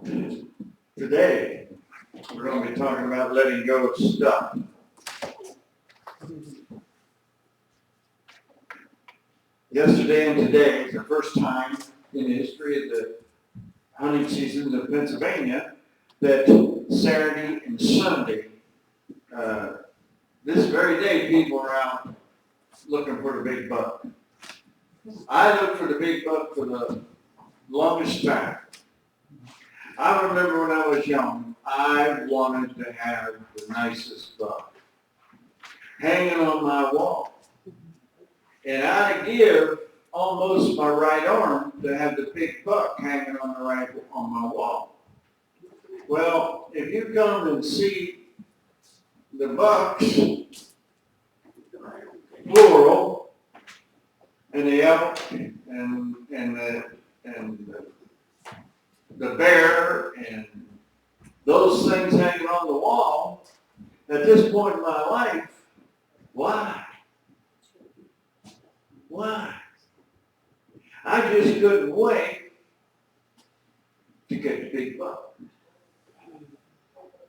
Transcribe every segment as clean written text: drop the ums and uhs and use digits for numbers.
Today, we're going to be talking about letting go of stuff. Yesterday and today is the first time in the history of the hunting seasons of Pennsylvania that Saturday and Sunday, this very day, people are out looking for the big buck. I looked for the big buck for the longest time. I remember when I was young, I wanted to have the nicest buck hanging on my wall. And I'd give almost my right arm to have the big buck hanging on my wall. Well, if you come and see the bucks, plural, and the elk and the bear and those things hanging on the wall, at this point in my life, why? Why? I just couldn't wait to get the big buck.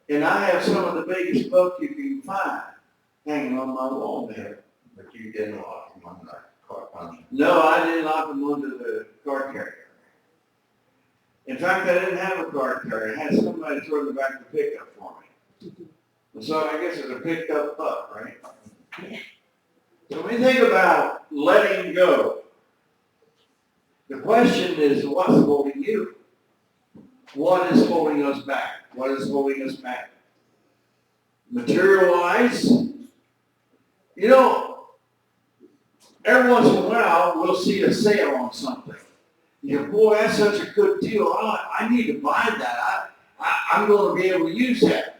And I have some of the biggest buck you can find hanging on my wall there. But you didn't lock them on the car punch. No, I didn't lock them onto the car carrier. In fact, I didn't have a car carrier. I had somebody throw in the back of the pickup for me. And so I guess it's a picked up buck, right? So when you think about letting go, the question is, what's holding you? What is holding us back? What is holding us back? Material-wise, you know, every once in a while, we'll see a sale on something. You go, boy, that's such a good deal. I need to buy that. I'm going to be able to use that.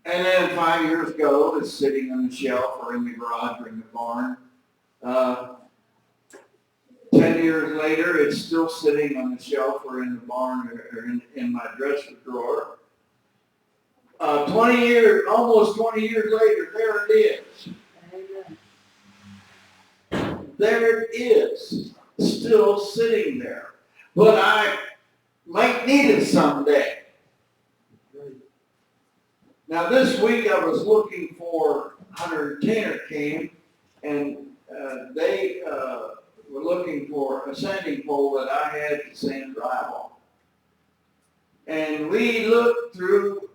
And then 5 years ago, it's sitting on the shelf or in the garage or in the barn. 10 years later, it's still sitting on the shelf or in the barn or in my dresser drawer. 20 years, almost 20 years later, there it is. There it is, still sitting there. But I might need it someday. Now this week I was looking for, Hunter Tanner came and they were looking for a sanding pole that I had to sand drywall. And we looked through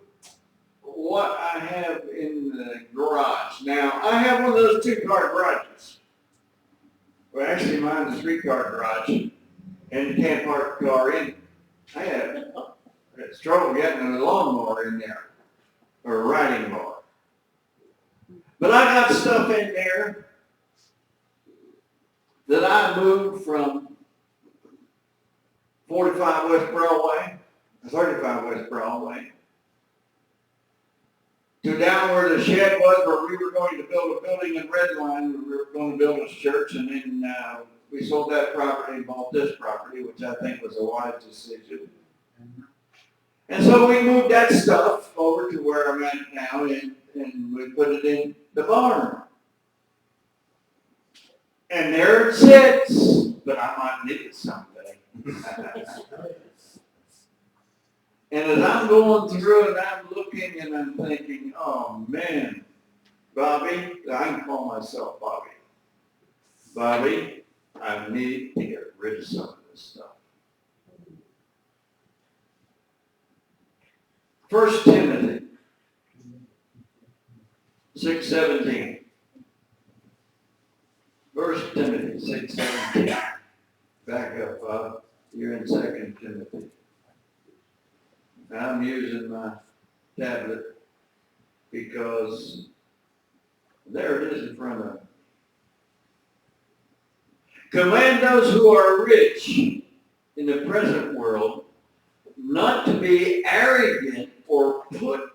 what I have in the garage. Now I have one of those 2-car garages. Well, actually mine's a 3-car garage and you can't park the car in. I had trouble getting a lawnmower in there. Or a riding mower. But I got stuff in there that I moved from 45 West Broadway, 35 West Broadway, to down where the shed was where we were going to build a building in Redline. We were going to build a church, and then we sold that property and bought this property, which I think was a wise decision. And so we moved that stuff over to where I'm at now, and we put it in the barn. And there it sits, but I might need it someday. And as I'm going through and I'm looking and I'm thinking, oh man, Bobby, I can call myself Bobby. Bobby, I need to get rid of some of this stuff. 1 Timothy 6:17. 1 Timothy 6:17. Back up, Bob. You're in 2 Timothy. I'm using my tablet because there it is in front of me. Command those who are rich in the present world not to be arrogant or put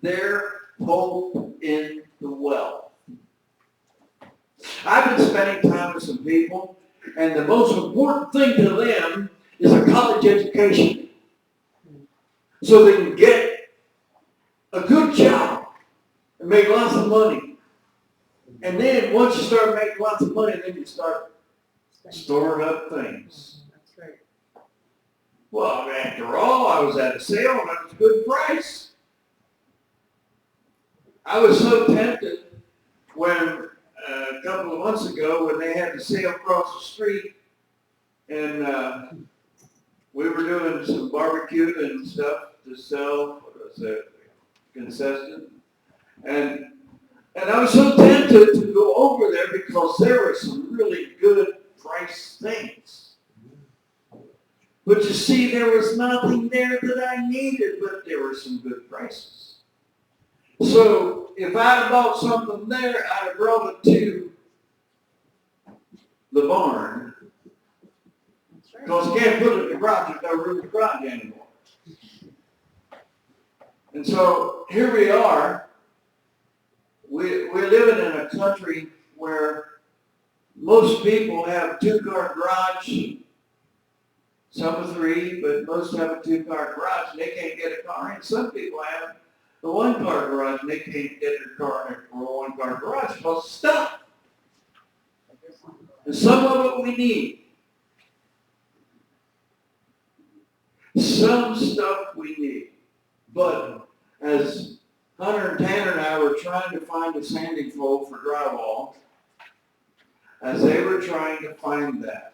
their hope in the wealth. I've been spending time with some people, and the most important thing to them is a college education. So they can get a good job and make lots of money. And then once you start making lots of money, then you start storing up things. That's right. Well, man, After all, I was at a sale and it was a good price. I was so tempted when a couple of months ago when they had the sale across the street and we were doing some barbecue and stuff to sell as a concession. And I was so tempted to go over there because there were some really good price things. But you see, there was nothing there that I needed, but there were some good prices. So if I'd have bought something there, I'd have brought it to the barn. Because you can't put it in the garage, there's no room in the garage anymore. And so here we are. We're living in a country where most people have a two-car garage, some are three, but most have a two-car garage and they can't get a car in. Some people have the one-car garage and they can't get their car in a one-car garage because it's stuff. And some of it we need. Some stuff we need. But as Hunter and Tanner and I were trying to find a sanding floor for drywall, as they were trying to find that,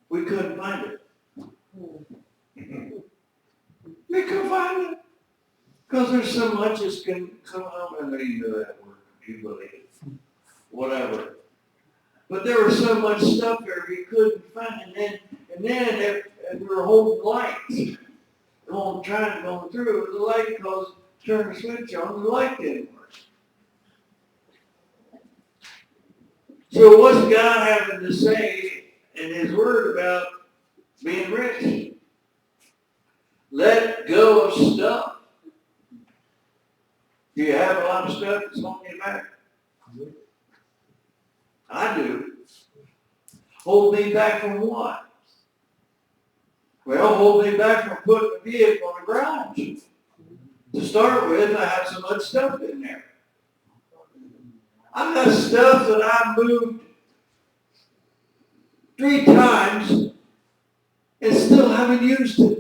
we couldn't find it. We couldn't find it. Because there's so much that's can come out, and they know that word, you believe it. Whatever. But there was so much stuff there we couldn't find. And then we were holding lights. Trying to go through. The light goes, turn the switch on, the light didn't work. So what's God having to say in His Word about being rich? Let go of stuff. Do you have a lot of stuff that's holding you back? I do. Hold me back from what? Well, hold me back from putting a vehicle in the garage. To start with, I have so much stuff in there. I've got stuff that I moved 3 times and still haven't used it.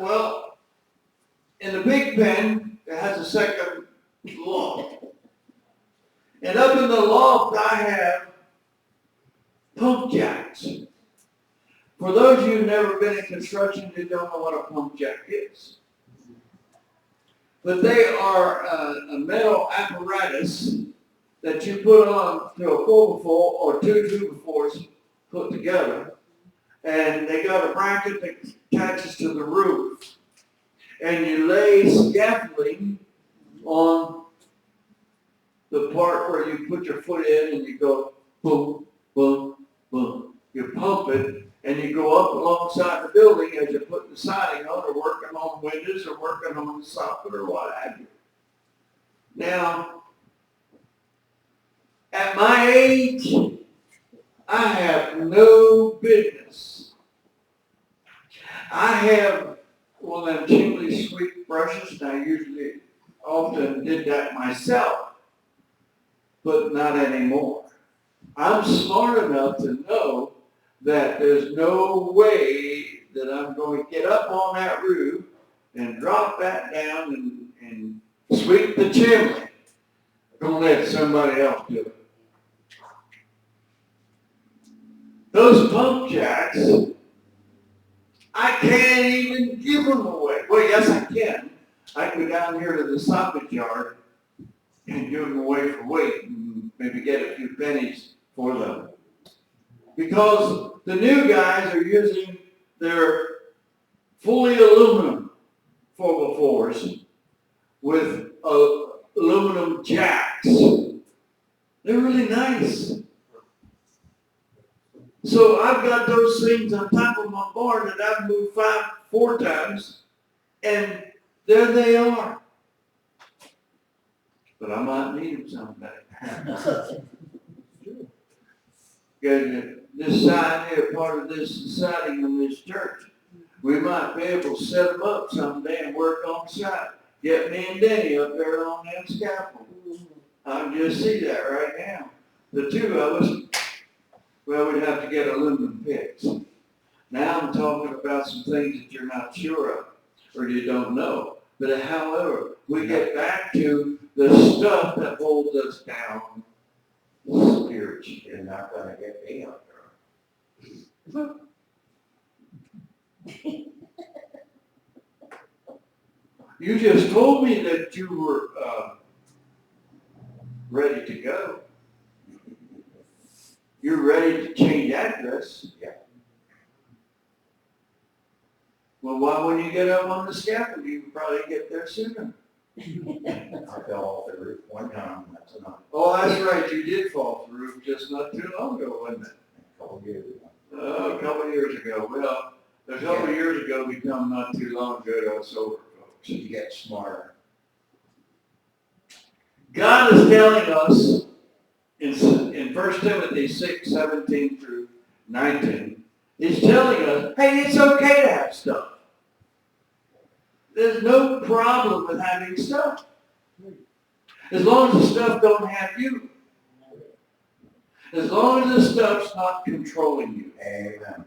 Well, in the big pen, it has a second loft. And up in the loft, I have pump jacks. For those of you who've never been in construction, you don't know what a pump jack is. But they are a metal apparatus that you put on to a 4x4 or 2 2x4s put together. And they got a bracket that attaches to the roof. And you lay scaffolding on the part where you put your foot in and you go boom, boom, boom. You pump it and you go up alongside the building as you're putting the siding on or working on windows or working on the soffit or what have you. Now, at my age, I have no business. I have one of them chimney sweep brushes, and I usually often did that myself, but not anymore. I'm smart enough to know that there's no way that I'm going to get up on that roof and drop that down and sweep the chimney. I'm going to let somebody else do it. Those pump jacks, I can't even give them away. Well, yes, I can. I can go down here to the soffit yard and give them away for weight and maybe get a few pennies for them. Because the new guys are using their fully aluminum 4x4s with aluminum jacks. They're really nice. So I've got those things on top of my barn that I've moved 4 times, and there they are. But I might need them someday. This side here, part of this siding in this church, we might be able to set them up someday and work on the side. get me and Denny up there on that scaffold. I can just see that right now. The two of us, well, we'd have to get aluminum picks. Now I'm talking about some things that you're not sure of, or you don't know. But however, we get back to the stuff that holds us down spiritually. You're not gonna get me up there. You just told me that you were ready to go. You're ready to change address. Yeah. Well, why wouldn't you get up on the scaffold? You could probably get there sooner. I fell off the roof one time, that's enough, Oh, that's right, you did fall off the roof just not too long ago, wasn't it? a couple years ago. A couple of years ago. Well, a couple of years ago become not too long ago to us older folks. You get smarter. God is telling us in 1 Timothy 6, 17 through 19, He's telling us, hey, it's okay to have stuff. There's no problem with having stuff. As long as the stuff don't have you. As long as the stuff's not controlling you. Amen.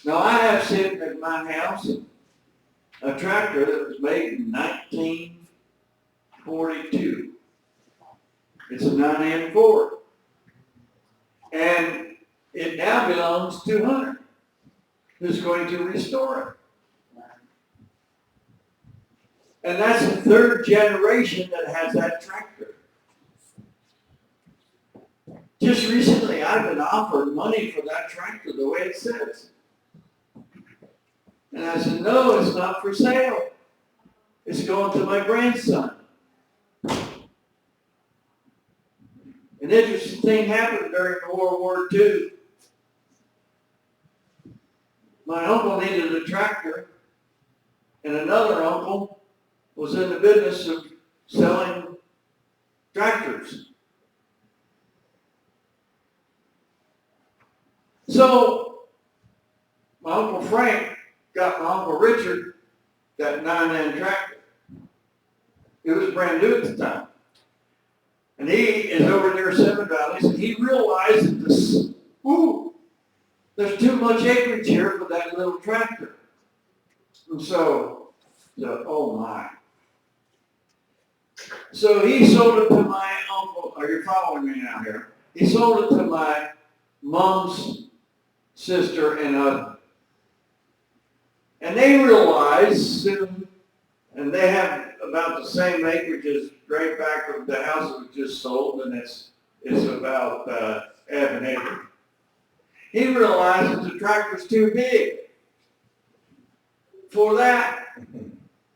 Now, I have sitting at my house a tractor that was made in 1942. It's a 9N Ford. And it now belongs to Hunter, who's going to restore it. And that's the third generation that has that tractor. Just recently, I've been offered money for that tractor the way it says. And I said, no, it's not for sale. It's going to my grandson. An interesting thing happened during World War II. My uncle needed a tractor, and another uncle was in the business of selling tractors. So, my Uncle Frank got my Uncle Richard that 9N tractor. It was brand new at the time. And he is over near Seven Valleys, and he realized that there's too much acreage here for that little tractor. And so, oh my. So he sold it to my uncle, are you following me now here? He sold it to my mom's sister and husband. And they realized soon, and they have about the same acreage as right back of the house that was just sold, and it's about half an acre. He realized that the tractor's too big for that.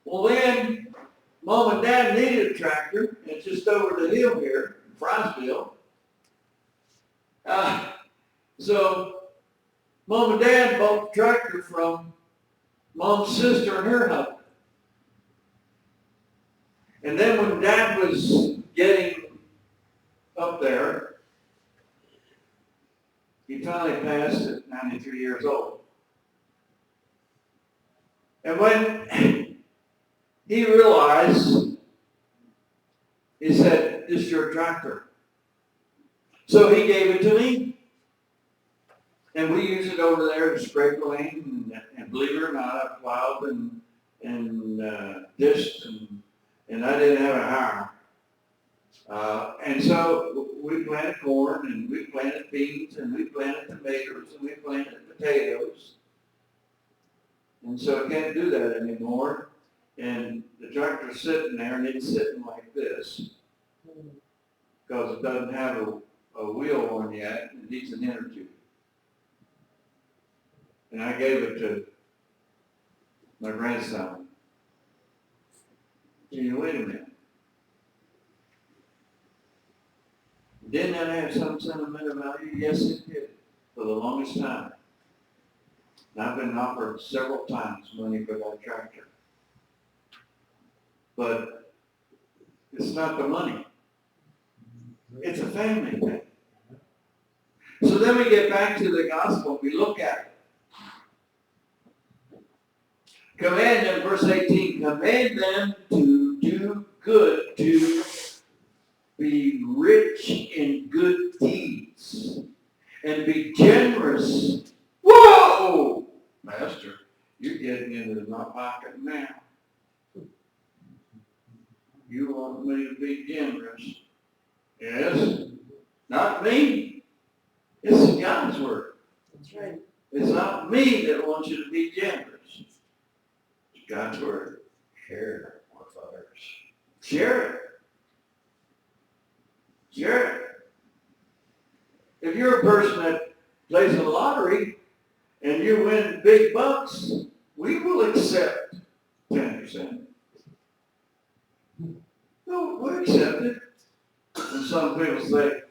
Well, then, Mom and Dad needed a tractor. It's just over the hill here in Frysville. So, Mom and Dad bought the tractor from Mom's sister and her husband. And then when Dad was getting up there, he finally passed at 93 years old. And when he realized, he said, this is your tractor. So he gave it to me. And we use it over there to scrape the lane. And believe it or not, I plowed and dished and I didn't have a hammer. And so we planted corn and we planted beans and we planted tomatoes and we planted potatoes. And so I can't do that anymore. And the tractor's sitting there and it's sitting like this because it doesn't have a wheel on yet. It needs an inner tube. And I gave it to my grandson. Wait a minute. Didn't that have some sentimental value? Yes, it did, for the longest time. And I've been offered several times money for that tractor. But it's not the money. It's a family thing. So then we get back to the gospel, we look at it. Command them, verse 18, command them to do good, to be rich in good deeds, and be generous. Whoa! Master, you're getting into my pocket now. You want me to be generous? Yes. Not me. It's God's word. That's right. It's not me that wants you to be generous. It's God's word. Share with others. Share it. Share it. If you're a person that plays the lottery and you win big bucks, we will accept 10%. No, we accept it. And some people say,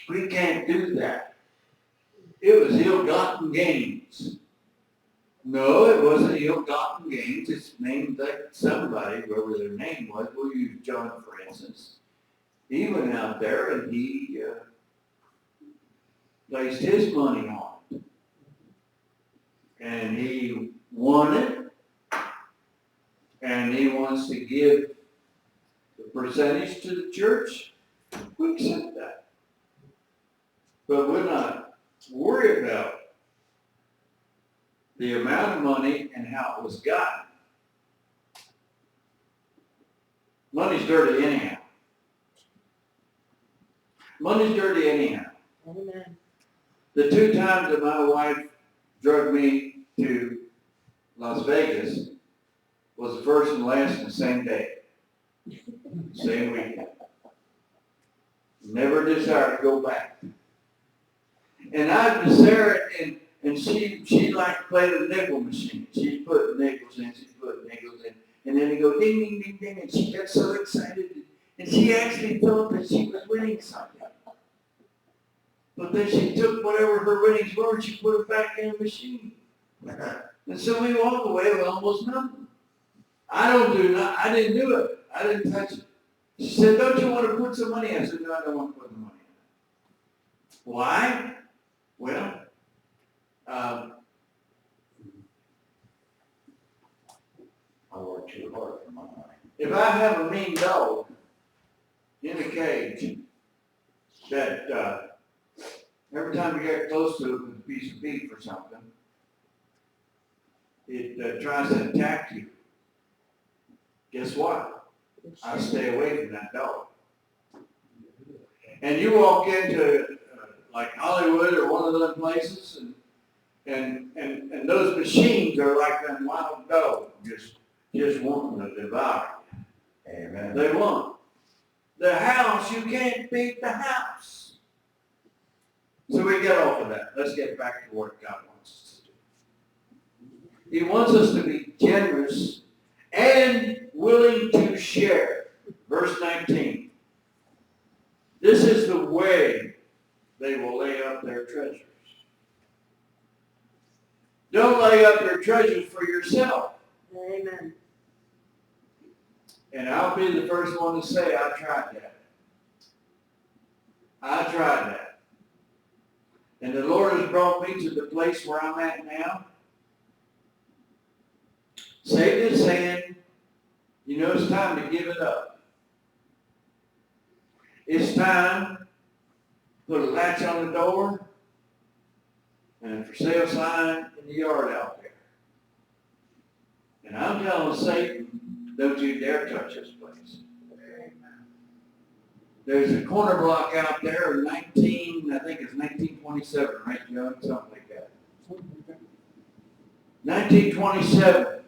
we can't do that. It was ill-gotten gains. No, it wasn't ill-gotten gains. It's named like somebody, whoever their name was. We'll use John, for instance. He went out there and he placed his money on it. And he won it. And he wants to give the percentage to the church. We accept that. But we're not worried about the amount of money and how it was gotten. Money's dirty anyhow. Money's dirty anyhow. Amen. The 2 times that my wife drug me to Las Vegas was the first and last in the same day. Same weekend. Never desired to go back. And I was there, and she liked to play the nickel machine. She'd put nickels in, and then it go ding, ding, ding, ding, and she got so excited, and she actually thought that she was winning something. But then she took whatever her winnings were and she put it back in the machine. And so we walked away with almost nothing. I didn't do it. I didn't touch it. She said, don't you want to put some money in? I said, no, I don't want to put the money in. Why? Well, I work too hard for my money. if I have a mean dog in a cage that every time you get close to it with a piece of beef or something, it tries to attack you, guess what? I stay away from that dog. And you walk into like Hollywood or one of those places, and those machines are like them wild dogs, just wanting to devour you. Amen. They want the house. You can't beat the house. So we get off of that. Let's get back to what God wants us to do. He wants us to be generous and willing to share. Verse 19. This is the way they will lay up their treasures. Don't lay up your treasures for yourself. Amen. And I'll be the first one to say I tried that. I tried that. And the Lord has brought me to the place where I'm at now. Satan is saying, you know, it's time to give it up. It's time to put a latch on the door and a for sale sign in the yard out there. And I'm telling Satan, don't you dare touch this place. There's a corner block out there in 1927, right, Joe? Something like that. 1927.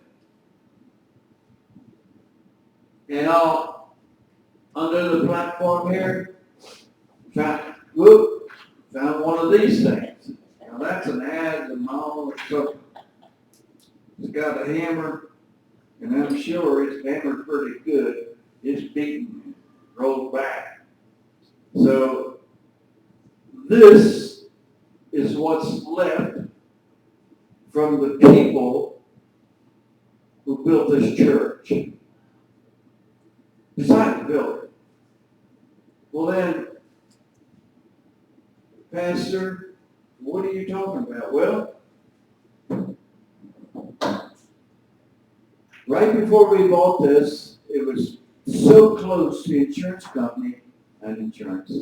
And all under the platform here, found one of these things. Now that's an ad to mall or something. It's got a hammer, and I'm sure it's hammered pretty good. It's beaten, rolled back. So this is what's left from the people who built this church. Decided to build it. Well then, Pastor, what are you talking about? Well, Right before we bought this, it was so close to the insurance company and insurance.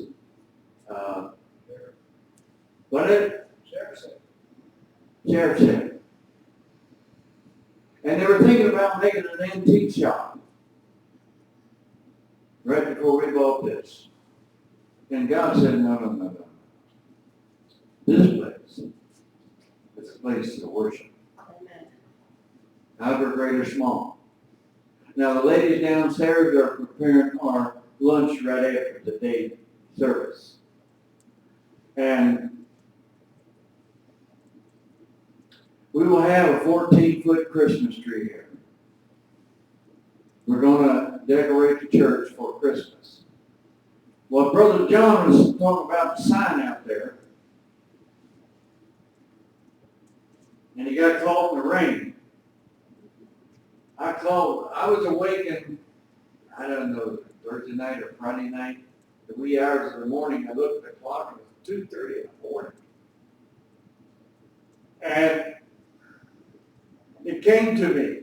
What did Sheriff said? And they were thinking about making an antique shop right before we bought this. And God said, no, no, no, no. This place is a place to worship, Amen. however great or small. Now, the ladies downstairs are preparing our lunch right after the day service. And we will have a 14-foot Christmas tree here. We're going to decorate the church for Christmas. Well, Brother John was talking about the sign out there. And he got caught in the rain. I was awakened, I don't know, Thursday night or Friday night, the wee hours of the morning. I looked at the clock, it was 2:30 in the morning. And it came to me,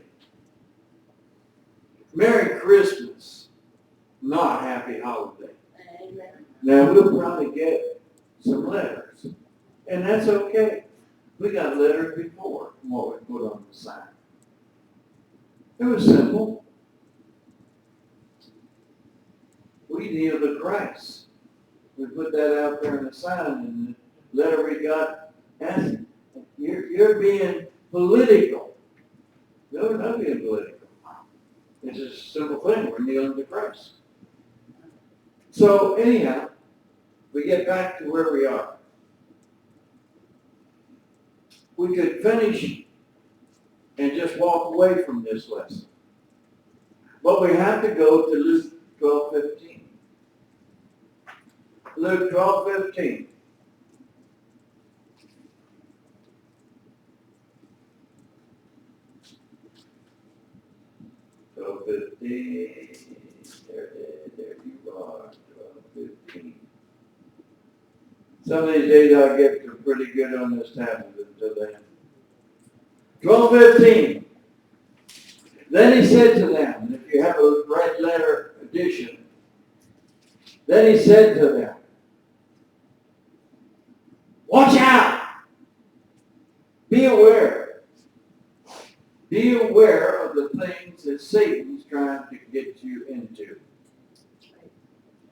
Merry Christmas, not Happy Holiday. Amen. Now, we'll probably get some letters, and that's okay. We got letters before from what we put on the sign. It was simple. We kneel to Christ. We put that out there in the sign, and the letter we got asked, you're being political. No, we're not being political. It's just a simple thing. We're kneeling to Christ. So anyhow, we get back to where we are. We could finish and just walk away from this lesson. But we have to go to Luke 12:15. Luke 12:15. There you are, 12:15. Some of these days I get pretty good on this tablet until then. 12:15. Then he said to them, and if you have a red letter edition, then he said to them, watch out! Be aware. Be aware of the things that Satan's trying to get you into.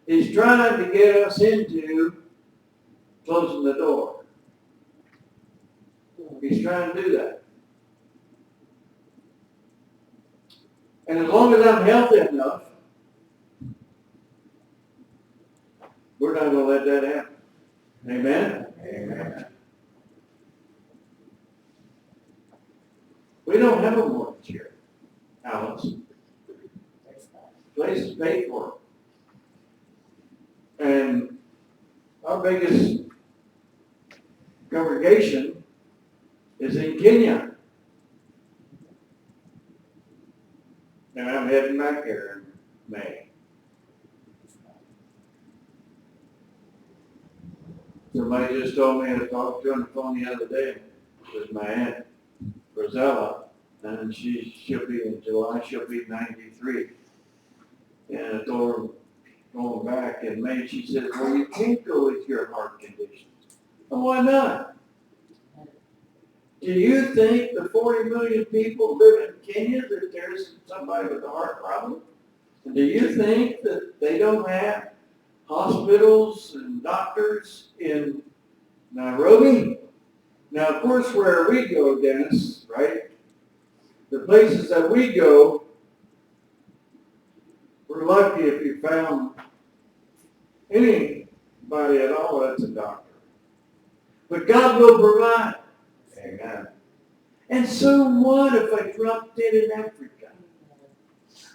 He's trying to get us into closing the door. He's trying to do that. And as long as I'm healthy enough, we're not going to let that happen. Amen? Amen. We don't have a mortgage here, Alice. The place is paid for. And our biggest congregation is in Kenya. And I'm heading back there in May. Somebody just told me, I talked to her on the phone the other day, it was my aunt, Rosella, and she'll be in July, she'll be 93. And I told her, going back in May, she said, well, you can't go with your heart condition. Oh, why not? Do you think the 40 million people live in Kenya that there's somebody with a heart problem? And do you think that they don't have hospitals and doctors in Nairobi? Now, of course, where we go, Dennis, right? The places that we go, we're lucky if you found anybody at all that's a doctor. But God will provide. Amen. And so what if I drop dead in Africa?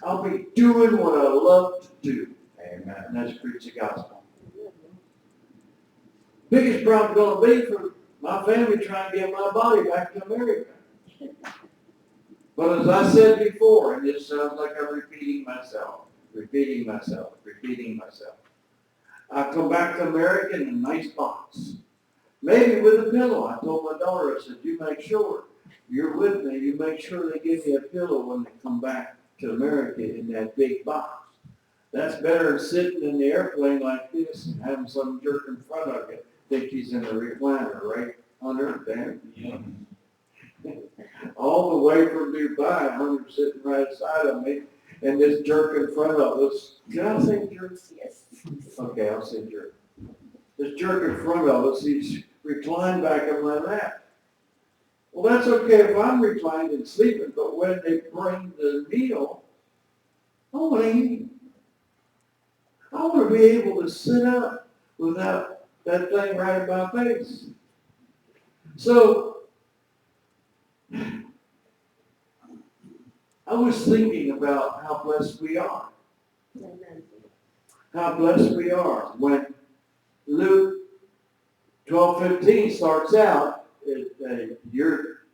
I'll be doing what I love to do. Amen. And that's preach the gospel. Biggest problem going to be for my family trying to get my body back to America. But as I said before, and this sounds like I'm repeating myself. I come back to America in a nice box. Maybe with a pillow. I told my daughter, I said, you make sure you're with me, you make sure they give me a pillow when they come back to America in that big box. That's better than sitting in the airplane like this and having some jerk in front of you think he's in a recliner, right, Hunter, there? Yeah. All the way from Dubai, Hunter's sitting right beside of me, and this jerk in front of us. Can I say jerk? Yes. Okay, I'll say jerk. This jerk in front of us, he's reclined back in my lap. Well, that's okay if I'm reclined and sleeping, but when they bring the meal, I want to eat. I want to be able to sit up without that thing right in my face. So, I was thinking about how blessed we are. Amen. How blessed we are. When Luke 12:15 starts out, your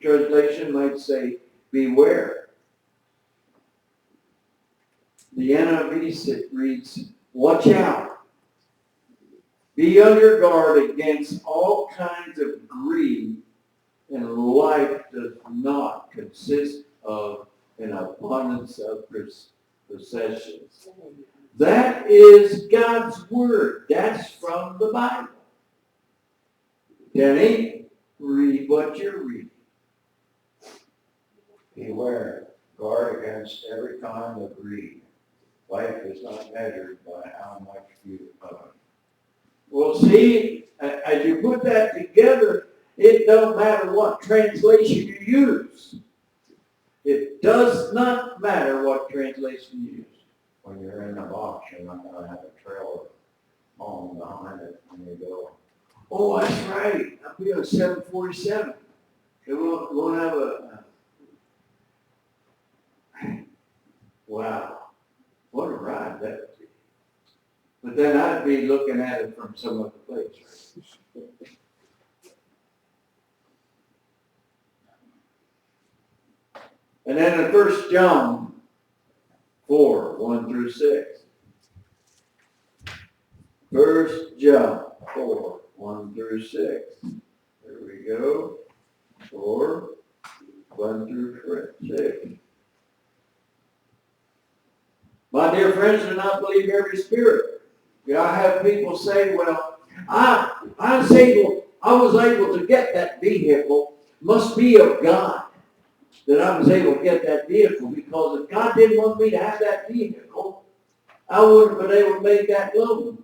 translation might say, beware. The NIV reads, watch out. Be on your guard against all kinds of greed, and life does not consist of an abundance of possessions. That is God's word. That's from the Bible. Denny, read what you're reading. Beware, guard against every kind of greed. Life is not measured by how much you own. Well, see, as you put that together, it don't matter what translation you use. It does not matter what translation you use. When you're in a box, you're not going to have a trailer home behind it when you go. Oh, that's right. I'll be on 747. They won't have a... Wow. What a ride that would be. But then I'd be looking at it from some other place. And then in 1 John 4, 1 through 6. 1 John 4, 1 through 6. There we go. 4, 1 through 6. My dear friends, do not believe every spirit. I have people say, well, I was able to get that vehicle. Must be of God that I was able to get that vehicle, because if God didn't want me to have that vehicle, I wouldn't have been able to make that loan.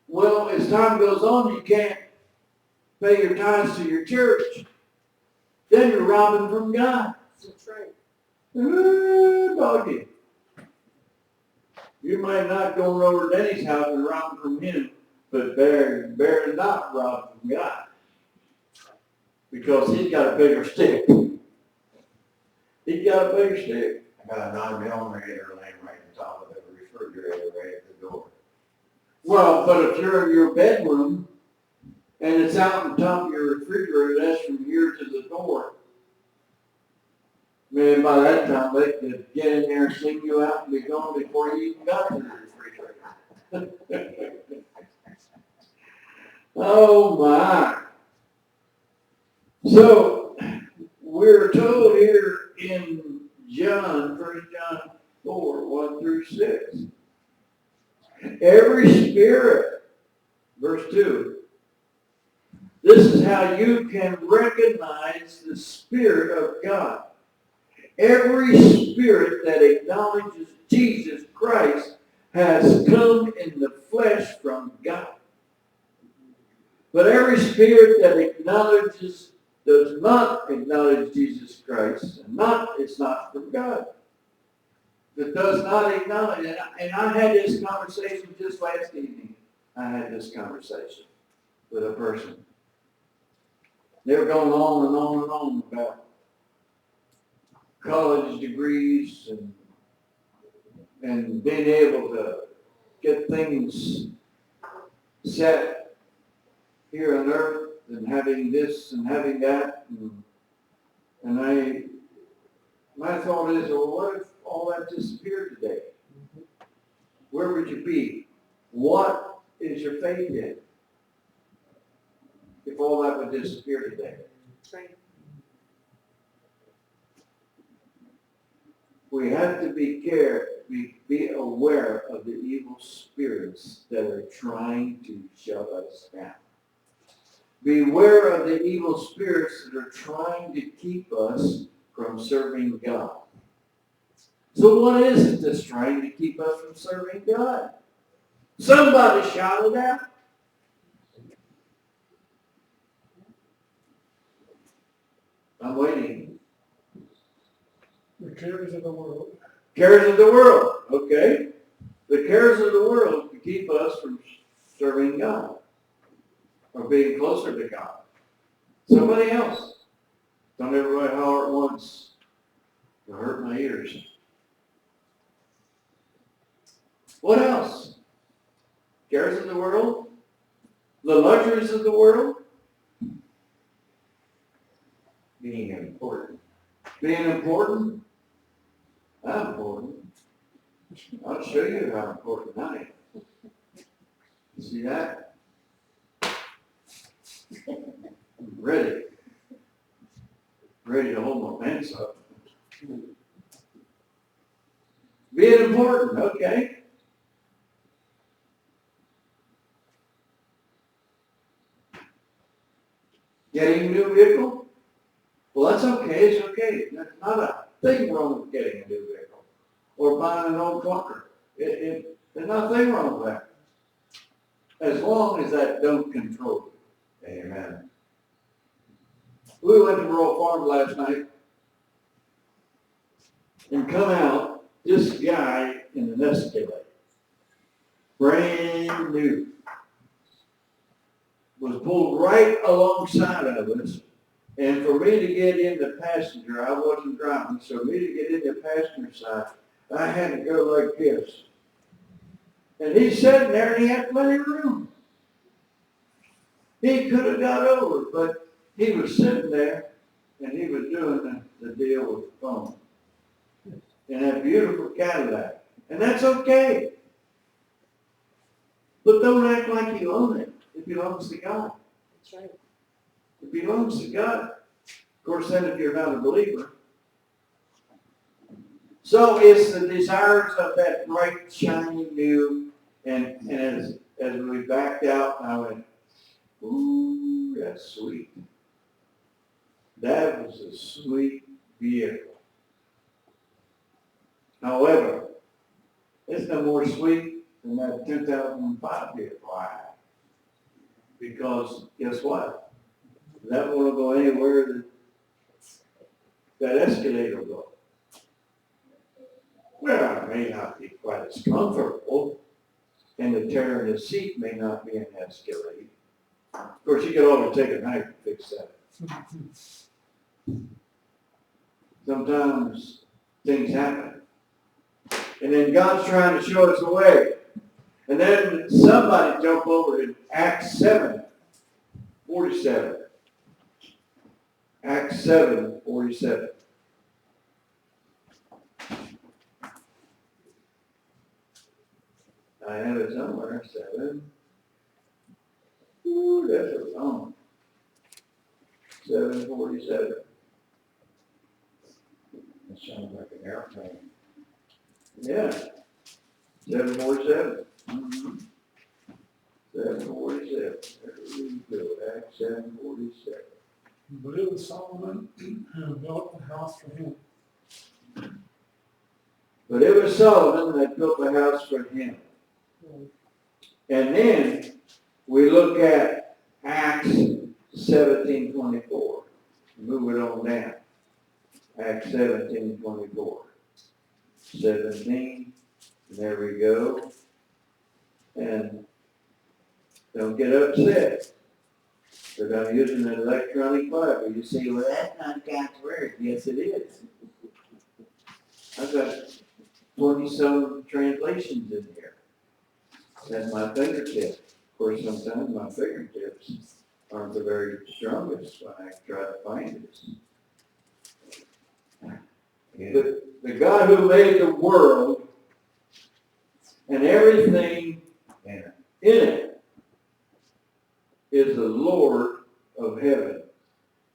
Well, as time goes on, you can't pay your tithes to your church. Then you're robbing from God. That's right. Doggy. You might not go over to Denny's house and rob from him, but better not rob from God. Because he's got a bigger stick. He's got a bigger stick. I got a 9mm laying right on top of the refrigerator right at the door. Well, but if you're in your bedroom and it's out on top of your refrigerator, that's from here to the door. Man, by that time, they could get in there and sling you out and be gone before you even got to the refrigerator. Oh, my. So, we're told here in John, 1 John 4, 1 through 6. Every spirit, verse 2, this is how you can recognize the Spirit of God. Every spirit that acknowledges Jesus Christ has come in the flesh from God. But every spirit that does not acknowledge Jesus Christ, it's not from God. That does not acknowledge, and I had this conversation just last evening. I had this conversation with a person. They were going on and on and on about college degrees and being able to get things set here on earth and having this and having that. And my thought is, well, what if all that disappeared today? Where would you be? What is your faith in? if all that would disappear today. That's right. We have to be aware of the evil spirits that are trying to shut us down. Beware of the evil spirits that are trying to keep us from serving God. So what is it that's trying to keep us from serving God? Somebody shout it out. I'm waiting. The cares of the world. Cares of the world, okay? The cares of the world to keep us from serving God or being closer to God. Somebody else. Don't everybody holler at once. It'll hurt my ears. What else? Cares of the world? The luxuries of the world? Being important. Being important? I'm important. I'll show you how important I am. See that? I'm ready. Ready to hold my pants up. Being important, okay. Getting a new vehicle? Well, that's okay, it's okay. There's not a thing wrong with getting a new vehicle. Or buying an old clunker. There's nothing wrong with that. As long as that don't control you. Amen. We went to Rural Farm last night and come out, this guy in an Escalade, brand new, was pulled right alongside of us. And for me to get in the passenger, I wasn't driving, so me to get in the passenger side, I had to go like this. And he's sitting there and he had plenty of room. He could have got over, but he was sitting there and he was doing the deal with the phone. In that beautiful Cadillac. And that's okay. But don't act like you own it. It belongs to God. That's right. It belongs to God. Of course, then if you're not a believer. So it's the desires of that bright, shiny new. And as we backed out, I went, ooh, that's sweet. That was a sweet vehicle. However, it's no more sweet than that 2005 vehicle I had. Because guess what? That won't go anywhere that Escalade will go. Well, it may not be quite as comfortable, and the tear in the seat may not be an Escalade. Of course, you could always take a knife and fix that. Sometimes things happen. And then God's trying to show us a way. And then somebody jump over to Acts 7:47. Acts 7:47. I have it somewhere, 7. Ooh, that's a long. 7:47. That sounds like an airplane. Yeah. 7:47. 7:47. There we go. Acts 7:47. But it was Solomon who built the house for him. But it was Solomon that built the house for him. And then we look at Acts 17:24. Move it on down. Acts 17:24. 17. There we go. And don't get upset. But I'm using an electronic Bible. You say, well, that's not God's word. Yes, it is. I've got 20-some translations in here. That's my fingertip. Of course, sometimes my fingertips aren't the very strongest when I try to find this. Yeah. The God who made the world and everything Yeah. in it is the Lord of heaven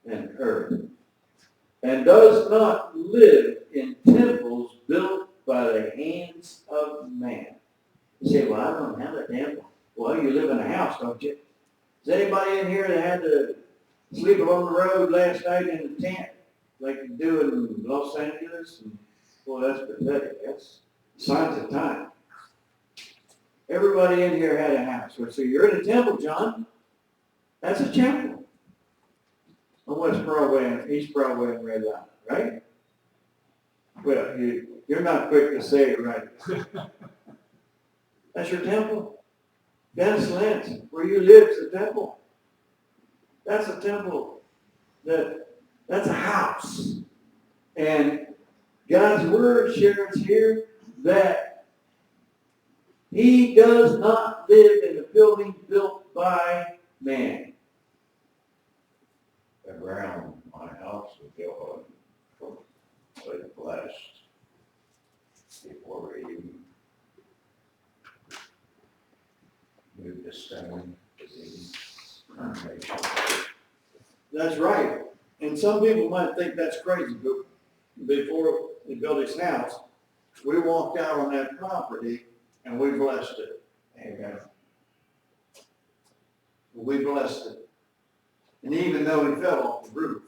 and earth, and does not live in temples built by the hands of man. You say, well, I don't have a temple. Well, you live in a house, don't you? Is anybody in here that had to sleep on the road last night in a tent, like you do in Los Angeles? Well, that's pathetic. That's signs of time. Everybody in here had a house. So you're in a temple, John. That's a temple. On West Broadway and East Broadway and Red Line, right? Well, you're not quick to say it, right? That's your temple. Dennis Lance, where you live, is a temple. That's a temple. That's a house. And God's word shares here that he does not live in a building built by man. The ground, my house was built on, was blessed before we even moved to stone, to the foundation. That's right. And some people might think that's crazy, but before he built his house, we walked out on that property and we blessed it. Amen. We blessed it. And even though he fell off the roof,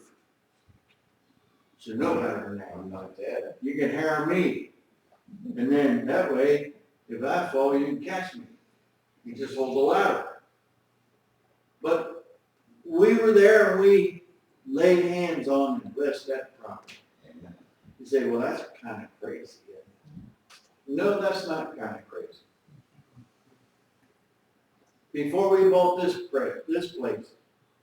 so no matter now, I'm not dead. you can hear me. And then that way, if I fall, you can catch me. You just hold the ladder. But we were there and we laid hands on and blessed that property. Amen. You say, well, that's kind of crazy. No, that's not kind of crazy. Before we bought this place,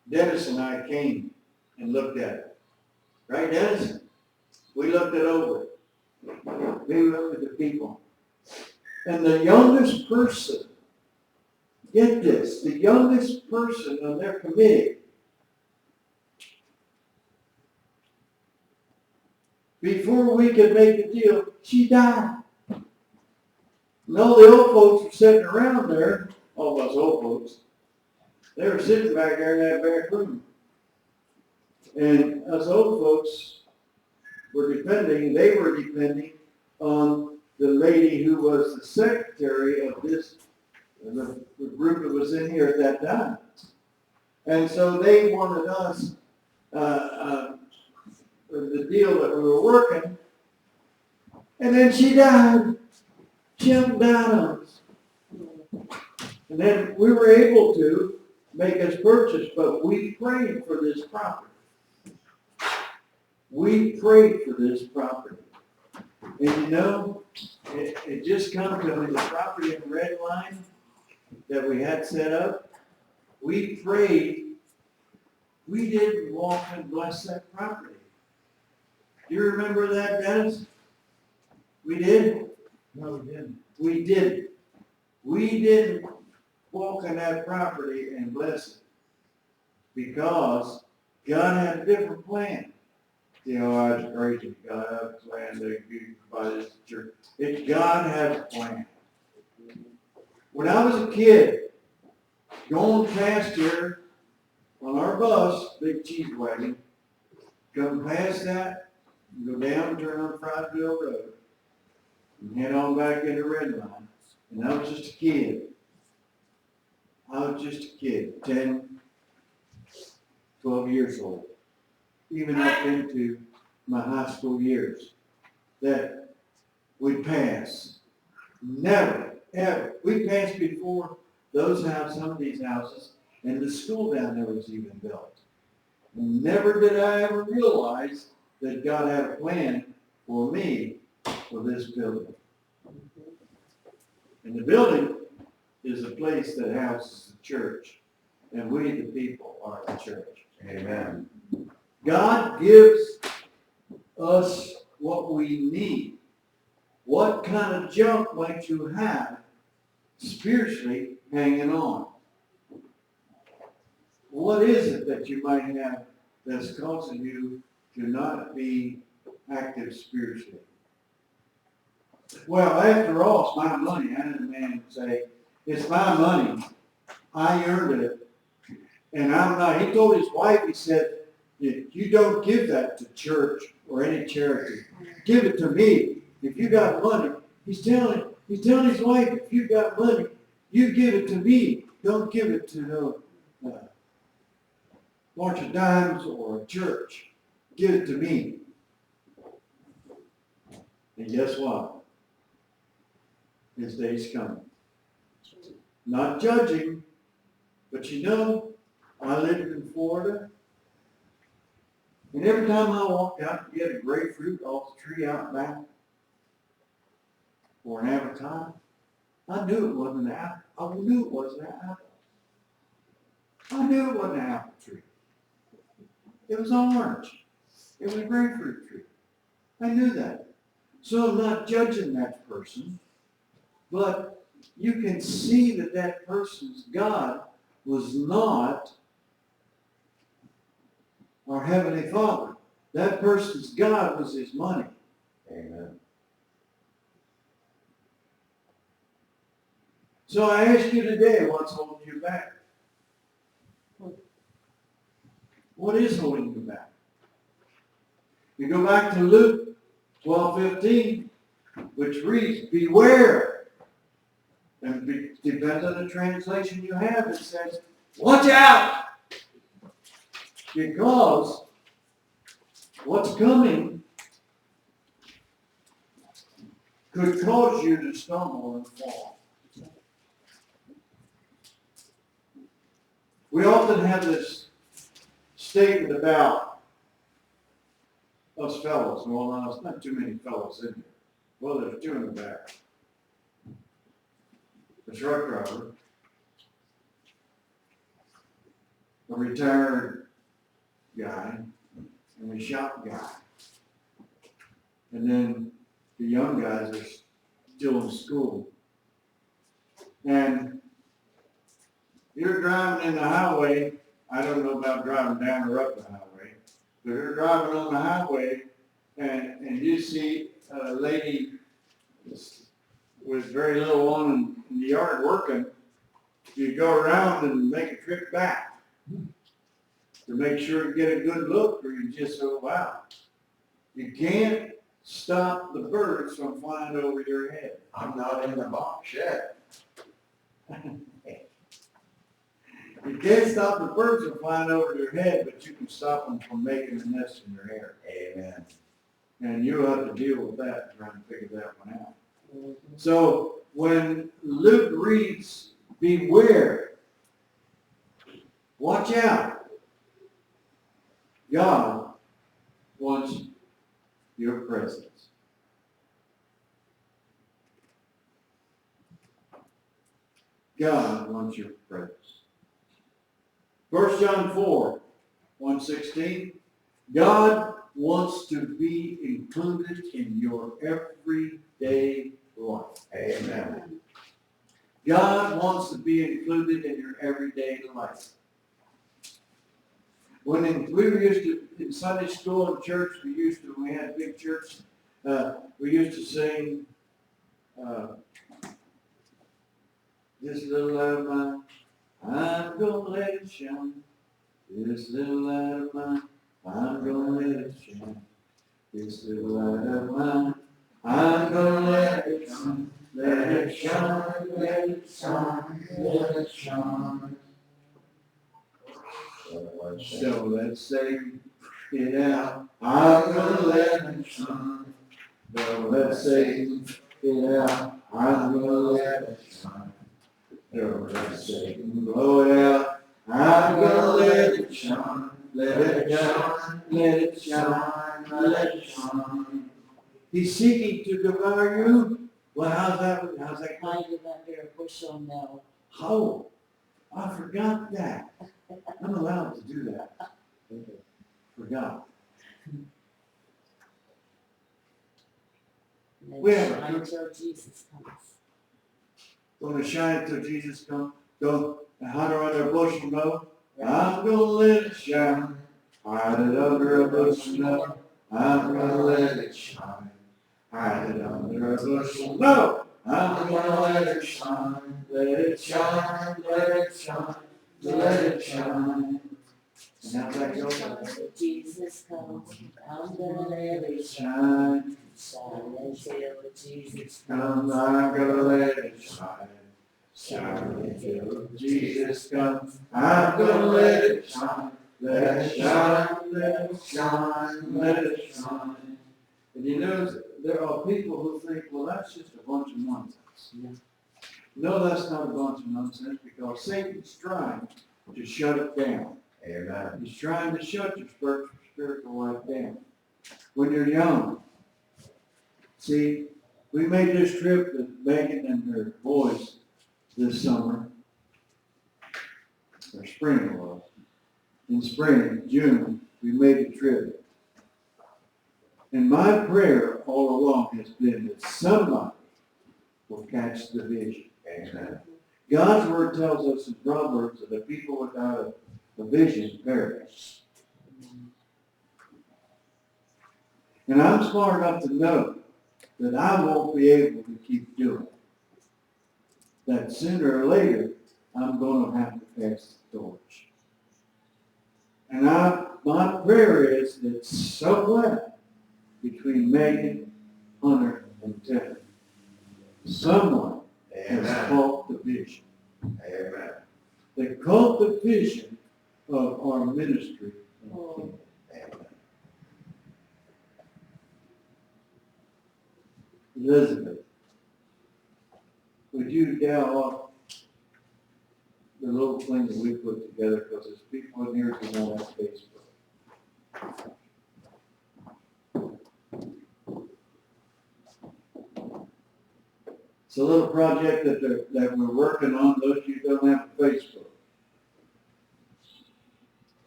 Dennis and I came and looked at it. Right, Dennis? We looked it over. We looked at the people. And the youngest person, get this, the youngest person on their committee, before we could make a deal, she died. And all the old folks were sitting around there, all of us old folks, they were sitting back there in that back room. And us old folks were they were depending on the lady who was the secretary of this, the group that was in here at that time. And so they wanted us, the deal that we were working, and then she died. She died on us. And then we were able to make us purchase, but we prayed for this property. We prayed for this property. And you know, it just come to me, the property in Red Line that we had set up, we prayed, we didn't walk and bless that property. Do you remember that, Dennis? We did? No, we didn't. We didn't. We didn't walk on that property and bless it because God had a different plan. You know, I was crazy. God had a plan to buy this church. God had a plan. When I was a kid, going past here on our bus, big cheese wagon, come past that, go down and turn on Friedville Road, and head on back into Red Line. And I was just a kid. I was just a kid, 10, 12 years old, even up into my high school years, that we'd pass. Never, ever. We passed before those houses, some of these houses, and the school down there was even built. Never did I ever realize that God had a plan for me for this building. And the building is a place that houses the church, and we, the people, are the church. Amen. God gives us what we need. What kind of junk might you have spiritually hanging on? What is it that you might have that's causing you to not be active spiritually? Well, after all, it's my money. I had a man say, it's my money. I earned it. And he told his wife, he said, you don't give that to church or any charity. Give it to me. If you got money, he's telling his wife, if you got money, you give it to me. Don't give it to no March of Dimes or a church. Give it to me. And guess what? His day's coming. Not judging, but you know, I lived in Florida, and every time I walked out to get a grapefruit off the tree out back, or an avocado, I knew it wasn't an apple. I knew it wasn't an apple. I knew it wasn't an apple tree. It was orange. It was a grapefruit tree. I knew that. So I'm not judging that person, but you can see that that person's God was not our Heavenly Father. That person's God was his money. Amen. So I ask you today, what's holding you back? What is holding you back? You go back to Luke 12:15, which reads, beware. And depends on the translation you have. It says, watch out! Because what's coming could cause you to stumble and fall. We often have this statement about us fellows. Well, no, it's not too many fellows in here. Well, there's two in the back. A truck driver, a retired guy, and a shop guy. And then the young guys are still in school. And you're driving in the highway. I don't know about driving down or up the highway, but you're driving on the highway and you see a lady with very little on in the yard working. You go around and make a trip back to make sure you get a good look, or you just go, wow. You can't stop the birds from flying over your head. I'm not in the box yet. You can't stop the birds from flying over your head, but you can stop them from making a nest in your hair. Amen. And you'll have to deal with that, trying to figure that one out. So when Luke reads, beware, watch out, God wants your presence. God wants your presence. 1 John 4, 1:16, God wants to be included in your everyday life. Amen. God wants to be included in your everyday life. When we used to, in Sunday school and church, we had a big church, we used to sing, this little light of mine, I'm gonna let it shine. This little light of mine, I'm gonna let it shine. This little light of mine, I'm gonna let it shine. Let it shine, let it shine, let it shine. So let's sing it out. I'm gonna let it shine. So let's sing it out. I'm gonna let it shine. So let's sing, blow it out. I'm gonna let it shine. Let it shine, let it shine, let it shine. He's seeking to devour you. Well, how's that going? Find it under a bushel now. Oh, I forgot that. I'm allowed to do that. Forgot. And We then have a shine good- until Jesus comes. Gonna shine until Jesus comes. Don't hide it under a bushel, no. I'm gonna let it shine. Hide it under a bushel, no. I'm gonna let it shine. Hide it under a bushel, no. I'm gonna let it shine. Let it shine, let it shine. let it shine. And how's that go? Jesus comes, I'm gonna let it Shine, shine until Jesus come, comes. I'm gonna let it shine. Shine until Jesus comes, I'm gonna let it shine. Let it shine, let it shine, let it shine. And you know, there are people who think, well, that's just a bunch of nonsense. Yeah. No, that's not a bunch of nonsense, because Satan's trying to shut it down. Amen. He's trying to shut your spiritual life down. When you're young, see, we made this trip with Megan and her boys this summer, or spring it was. In spring, June, we made the trip. And my prayer all along has been that somebody will catch the vision. Amen. God's word tells us in Proverbs that the people without a vision perish. And I'm smart enough to know that I won't be able to keep doing it. That sooner or later, I'm going to have to pass the torch. And my prayer is that somewhere between Megan, Hunter, and Ted, someone has Amen. caught the vision. Amen. They caught the vision of our ministry. Oh. Amen. Elizabeth, would you down off the little thing that we put together, because there's people in here who don't have Facebook. It's a little project that we're working on, those of you who don't have Facebook.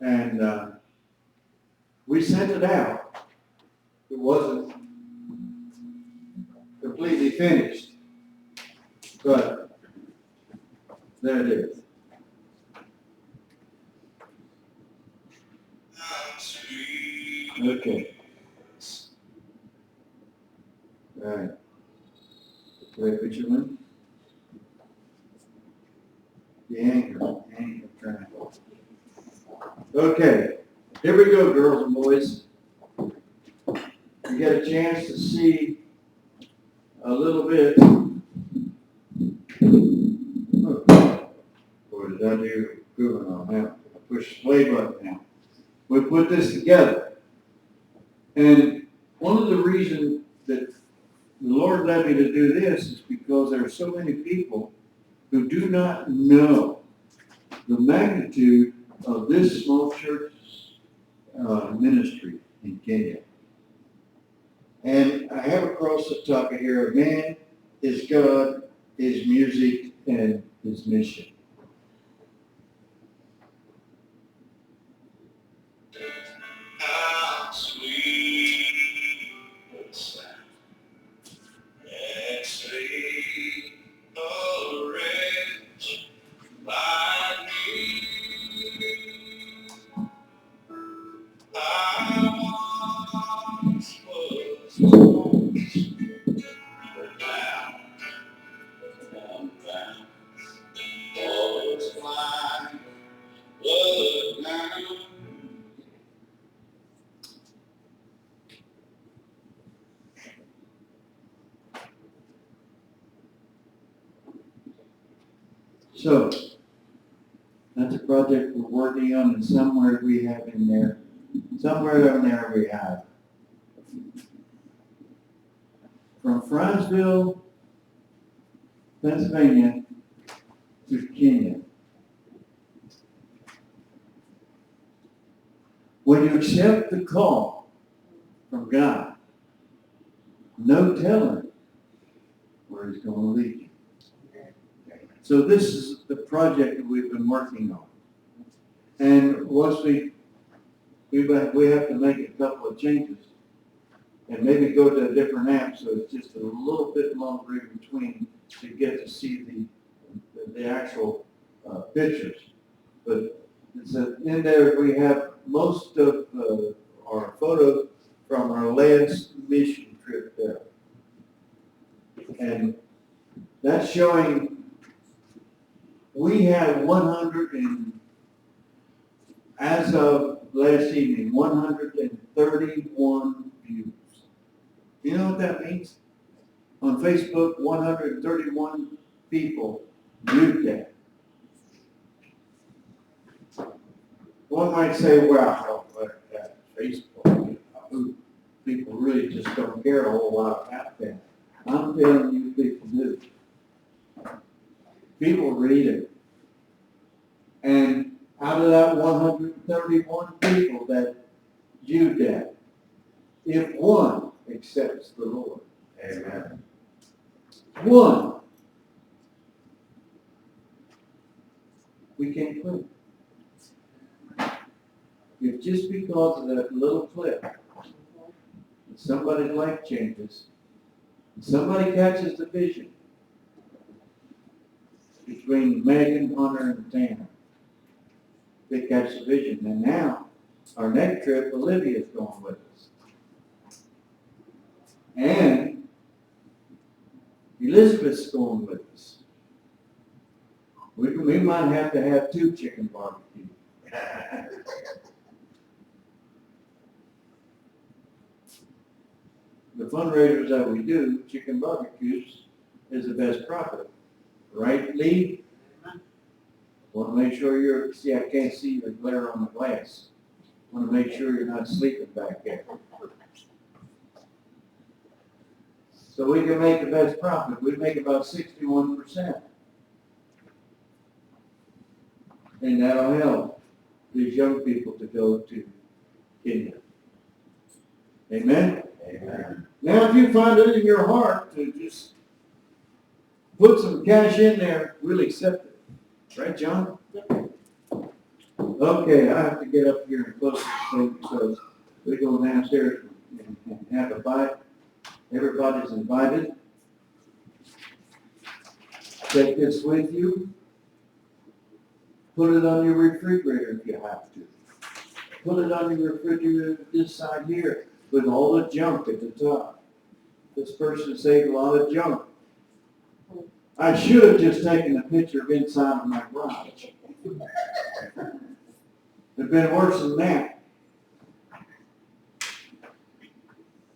And we sent it out. It wasn't completely finished, but there it is. Okay. All right. Wait, put your one. The anchor trying. Okay, here we go, girls and boys. You get a chance to see a little bit. Boy, did I do good on that? I push the play button now. We put this together. And one of the reasons that the Lord led me to do this is because there are so many people who do not know the magnitude of this small church ministry in Kenya. And I have across the top of here, man is God, his music, and his mission. How sweet the sound that saved a wretch like me. I once was lost, but now I'm found. Was blind, but now So, that's a project we're working on, and somewhere we have in there we have. From Francisville, Pennsylvania to Kenya. When you accept the call from God, no telling where he's going to lead you. So this is the project that we've been working on. And once we have to make a couple of changes and maybe go to a different app, so it's just a little bit longer in between to get to see the actual pictures. But it's in there we have most of our photos from our last mission trip there. And that's showing we have 100 and as of last evening, 131 views. You know what that means? On Facebook, 131 people viewed that. One might say, well, that's Facebook, people really just don't care a whole lot about that. I'm telling you, people do. People read it. And out of that 131 people that viewed that, if one accepts the Lord, Amen. one, we can't quit. If just because of that little clip, somebody's life changes, somebody catches the vision between Megan, Hunter, and Tanner. They catch the vision. And now, our next trip, Olivia's going with us. And Elizabeth's going with us. We might have to have 2 chicken barbecue. The fundraisers that we do, chicken barbecues, is the best profit. Right, Lee? Want to make sure see, I can't see the glare on the glass. Want to make sure you're not sleeping back there. So we can make the best profit. We make about 61%. And that'll help these young people to go to Kenya. Amen? Amen. Now, if you find it in your heart to just put some cash in there, we'll accept it. Right, John? Okay, I have to get up here and close this thing because we go downstairs and have a bite. Everybody's invited. Take this with you. Put it on your refrigerator if you have to. Put it on your refrigerator this side here with all the junk at the top. This person saved a lot of junk. I should have just taken a picture of inside of my garage. It'd been worse than that.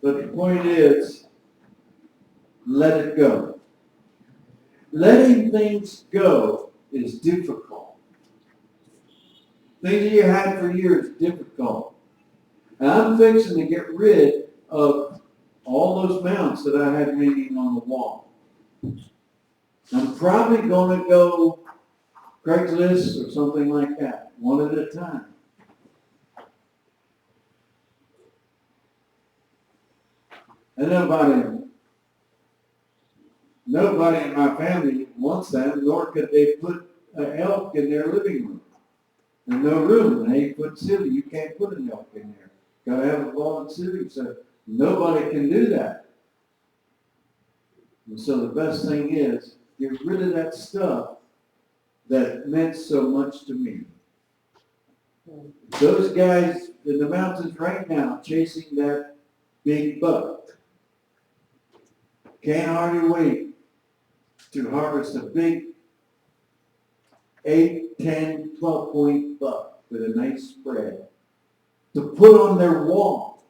But the point is, let it go. Letting things go is difficult. Things that you had for years, difficult. And I'm fixing to get rid of all those mounts that I had hanging on the wall. I'm probably going to go Craigslist or something like that, one at a time. And nobody in my family wants them, nor could they put an elk in their living room. There's no room. They ain't put silly. You can't put an elk in there. Gotta have a ball and silly, so nobody can do that. And so the best thing is, get rid of that stuff that meant so much to me. Those guys in the mountains right now chasing that big buck can't hardly wait to harvest a big 8, 10, 12-point buck with a nice spread to put on their wall.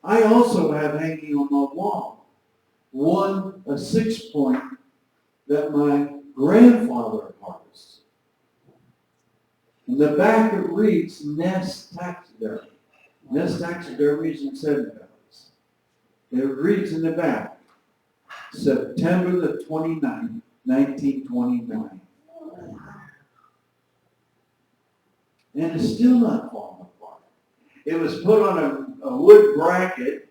I also have hanging on my wall a 6-point that my grandfather harvested. In the back it reads Nest Taxidermy. Nest Taxidermy is in Seven Valley. It reads in the back, September the 29th, 1929. And it's still not falling apart. It was put on a wood bracket,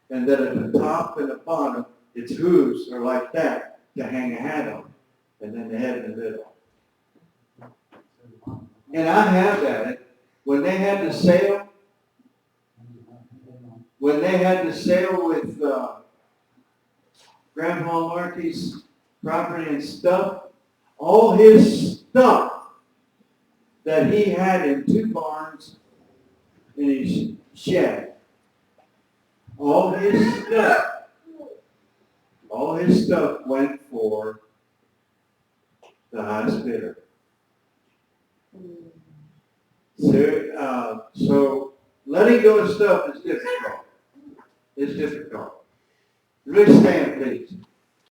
and then at the top and the bottom, its hooves are like that to hang a hat on, and then the head in the middle. And I have that. When they had the sale with Grandpa Markey's property and stuff, all his stuff that he had in 2 barns in his shed, all his stuff went for the highest bidder. So letting go of stuff is difficult. It's difficult. Rich stand, please.